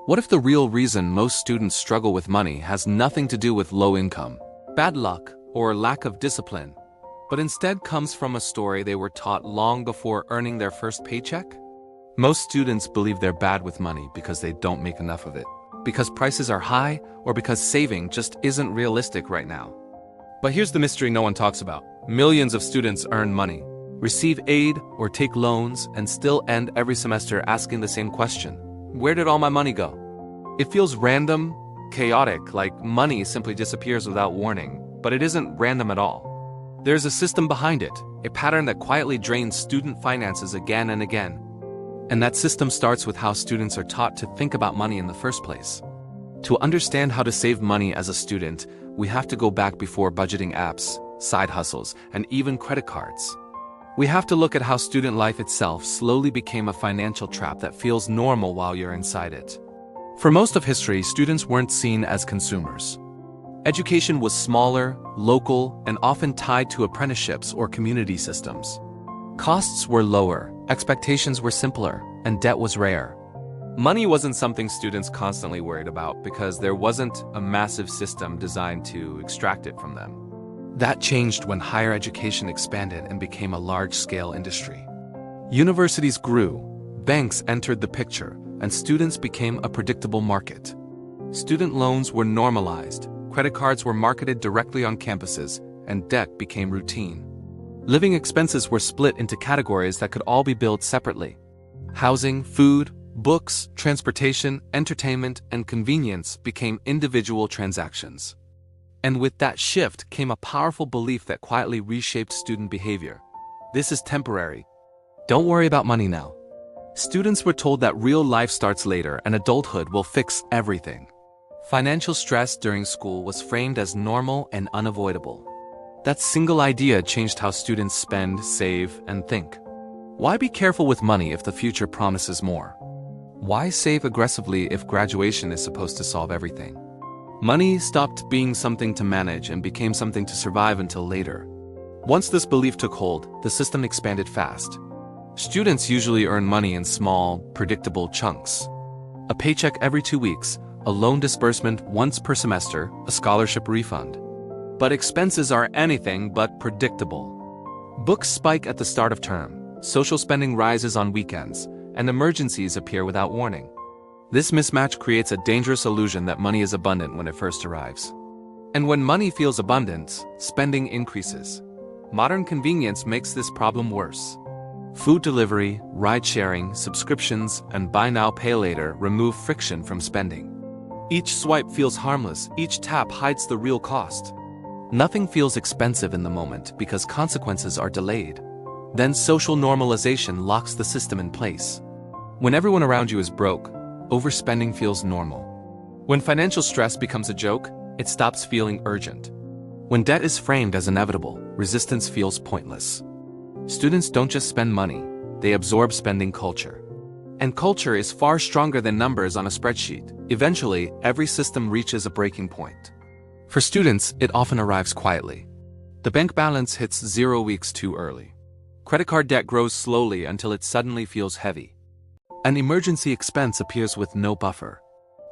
What if the real reason most students struggle with money has nothing to do with low income, bad luck, or lack of discipline, but instead comes from a story they were taught long before earning their first paycheck? Most students believe they're bad with money because they don't make enough of it, because prices are high, or because saving just isn't realistic right now. But here's the mystery no one talks about. Millions of students earn money, receive aid, or take loans, and still end every semester asking the same question: where did all my money go? It feels random, chaotic, like money simply disappears without warning, but it isn't random at all. There's a system behind it, a pattern that quietly drains student finances again and again. And that system starts with how students are taught to think about money in the first place. To understand how to save money as a student, we have to go back before budgeting apps, side hustles, and even credit cards. We have to look at how student life itself slowly became a financial trap that feels normal while you're inside it. For most of history, students weren't seen as consumers. Education was smaller, local, and often tied to apprenticeships or community systems. Costs were lower, expectations were simpler, and debt was rare. Money wasn't something students constantly worried about because there wasn't a massive system designed to extract it from them. That changed when higher education expanded and became a large-scale industry. Universities grew, banks entered the picture, and students became a predictable market. Student loans were normalized, credit cards were marketed directly on campuses, and debt became routine. Living expenses were split into categories that could all be billed separately. Housing, food, books, transportation, entertainment, and convenience became individual transactions. And with that shift came a powerful belief that quietly reshaped student behavior. This is temporary. Don't worry about money now. Students were told that real life starts later and adulthood will fix everything. Financial stress during school was framed as normal and unavoidable. That single idea changed how students spend, save, and think. Why be careful with money if the future promises more? Why save aggressively if graduation is supposed to solve everything? Money stopped being something to manage and became something to survive until later. Once this belief took hold, the system expanded fast. Students usually earn money in small, predictable chunks. A paycheck every 2 weeks, a loan disbursement once per semester, a scholarship refund. But expenses are anything but predictable. Books spike at the start of term, social spending rises on weekends, and emergencies appear without warning. This mismatch creates a dangerous illusion that money is abundant when it first arrives. And when money feels abundant, spending increases. Modern convenience makes this problem worse. Food delivery, ride-sharing, subscriptions, and buy now pay later remove friction from spending. Each swipe feels harmless, each tap hides the real cost. Nothing feels expensive in the moment because consequences are delayed. Then social normalization locks the system in place. When everyone around you is broke, overspending feels normal. When financial stress becomes a joke, it stops feeling urgent. When debt is framed as inevitable, resistance feels pointless. Students don't just spend money, they absorb spending culture. And culture is far stronger than numbers on a spreadsheet. Eventually, every system reaches a breaking point. For students, it often arrives quietly. The bank balance hits 0 weeks too early. Credit card debt grows slowly until it suddenly feels heavy. An emergency expense appears with no buffer.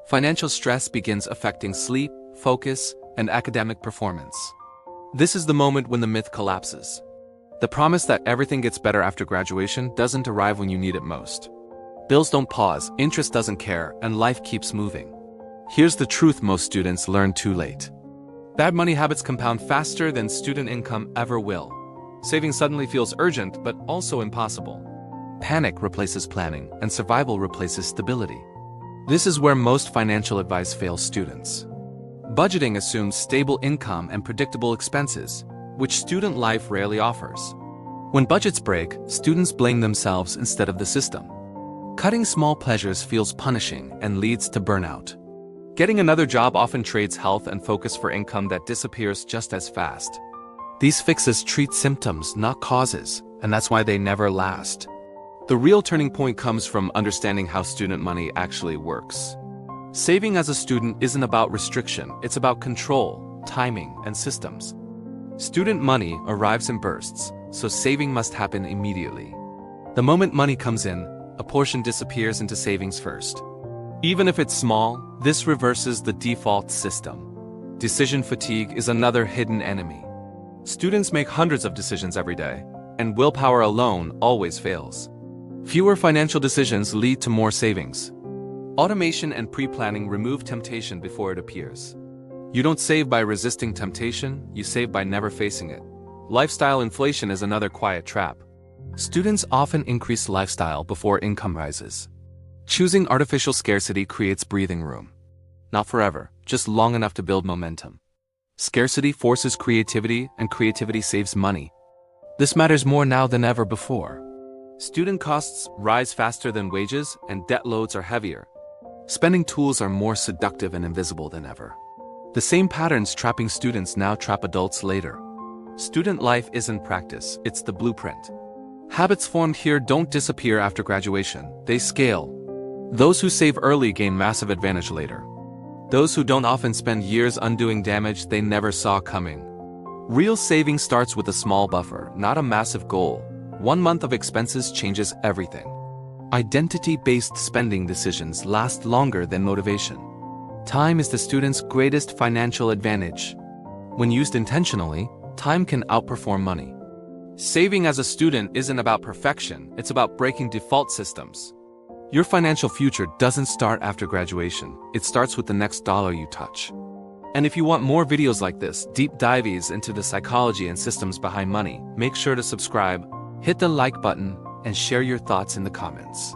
Financial stress begins affecting sleep, focus, and academic performance. This is the moment when the myth collapses. The promise that everything gets better after graduation doesn't arrive when you need it most. Bills don't pause, interest doesn't care, and life keeps moving. Here's the truth most students learn too late. Bad money habits compound faster than student income ever will. Saving suddenly feels urgent, but also impossible. Panic replaces planning, and survival replaces stability. This is where most financial advice fails students. Budgeting assumes stable income and predictable expenses, which student life rarely offers. When budgets break, students blame themselves instead of the system. Cutting small pleasures feels punishing and leads to burnout. Getting another job often trades health and focus for income that disappears just as fast. These fixes treat symptoms, not causes, and that's why they never last. The real turning point comes from understanding how student money actually works. Saving as a student isn't about restriction, it's about control, timing, and systems. Student money arrives in bursts, so saving must happen immediately. The moment money comes in, a portion disappears into savings first. Even if it's small, this reverses the default system. Decision fatigue is another hidden enemy. Students make hundreds of decisions every day, and willpower alone always fails. Fewer financial decisions lead to more savings. Automation and pre-planning remove temptation before it appears. You don't save by resisting temptation, you save by never facing it. Lifestyle inflation is another quiet trap. Students often increase lifestyle before income rises. Choosing artificial scarcity creates breathing room. Not forever, just long enough to build momentum. Scarcity forces creativity, and creativity saves money. This matters more now than ever before. Student costs rise faster than wages, and debt loads are heavier. Spending tools are more seductive and invisible than ever. The same patterns trapping students now trap adults later. Student life isn't practice, it's the blueprint. Habits formed here don't disappear after graduation, they scale. Those who save early gain massive advantage later. Those who don't often spend years undoing damage they never saw coming. Real saving starts with a small buffer, not a massive goal. 1 month of expenses changes everything. Identity-based spending decisions last longer than motivation. Time is the student's greatest financial advantage. When used intentionally, time can outperform money. Saving as a student isn't about perfection, it's about breaking default systems. Your financial future doesn't start after graduation, it starts with the next dollar you touch. And if you want more videos like this, deep dives into the psychology and systems behind money, make sure to subscribe, hit the like button, and share your thoughts in the comments.